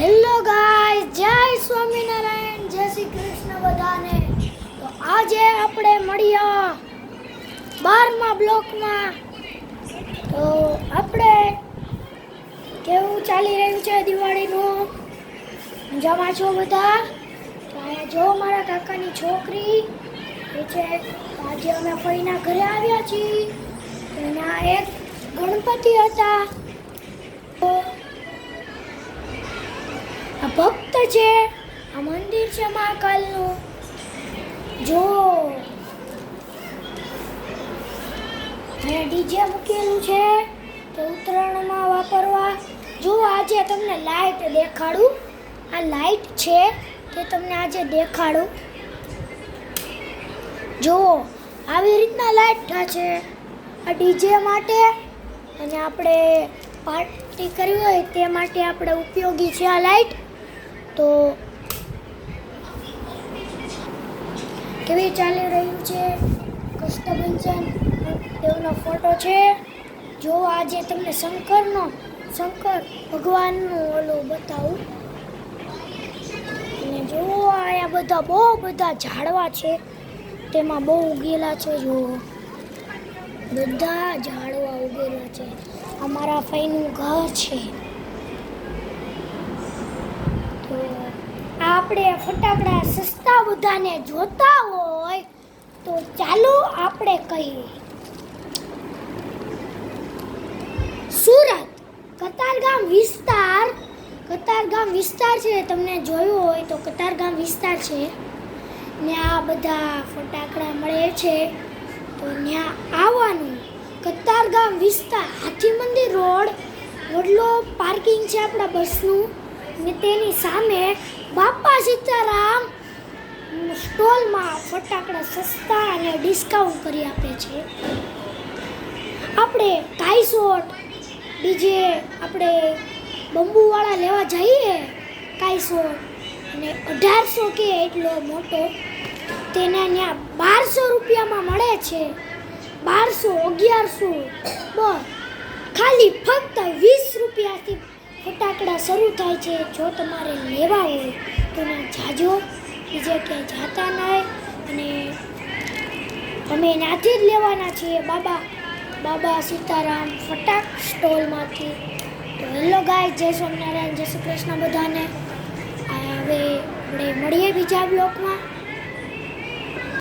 Hello guys, જય સ્વામિનારાયણ, જય શ્રી કૃષ્ણ બધાને। તો આજે આપણે મળ્યા 12મા બ્લોકમાં। તો આપણે કેવું ચાલી રહ્યું છે દિવાળીનું? મજામાં છો બધા? તો અહીંયા જો મારા કાકાની છોકરી એ છે। આજે અમે ફઈના ઘરે આવ્યા છીએ। એના એક ગણપતિ હતા। આ ભક્ત છે, આ મંદિર છે મહાકાલનું। જો અહીંયા ડીજે મૂકેલું છે તો ઉત્તરાયણમાં વાપરવા। જો આજે તમને લાઈટ દેખાડું, આ લાઈટ છે તે તમને આજે દેખાડું। જો આવી રીતના લાઈટ છે, આ ડીજે માટે અને આપણે પાર્ટી કરવી હોય તે માટે આપણે ઉપયોગી છે આ લાઈટ। તો કેવી ચાલી રહ્યું છે કષ્ટભંજન દેવનો ફોટો છે। જો આજે તમને શંકર ભગવાનનું ઓલું બતાવું। અને જો આયા બધા બહુ બધા ઝાડવા છે, તેમાં બહુ ઉગેલા છે। જો બધા ઝાડવા ઉગેલા છે। અમારા ફઈનું ઘર છે। તો આપણે ફટાકડા સસ્તા બધાને જોતા હોય તો ચાલો આપણે કહીએ। સુરત કતારગામ વિસ્તાર છે, તમને જોયું હોય તો કતારગામ વિસ્તાર છે ને આ બધા ફટાકડા મળે છે। તો ત્યાં આવવાનું, કતારગામ વિસ્તાર, હાથી મંદિર રોડ, વડલો પાર્કિંગ છે આપણા બસનું, ને તેની સામે બાપા સીતારામ સ્ટોલમાં ફટાકડા સસ્તા અને ડિસ્કાઉન્ટ કરી આપે છે। આપણે કાઈશોટ ડીજે આપણે બંબુવાળા લેવા જઈએ, કાઈશોટ અને 1800 કે એટલો મોટો, તેના ત્યાં 1200 રૂપિયામાં મળે છે। 1200 1100 બસ ખાલી ફક્ત 20 રૂપિયાથી ફટાકડા શરૂ થાય છે। જો તમારે લેવા હોય તો ના જાજો, બીજે ક્યાંય જાતા નહીં, અને અમે ત્યાંથી જ લેવાના છીએ બાબા સીતારામ ફટાક સ્ટોલમાંથી। તો હેલો ગાય, જય સ્વામિનારાયણ, જય શ્રી કૃષ્ણ બધાને। હવે આપણે મળીએ બીજા બ્લોકમાં।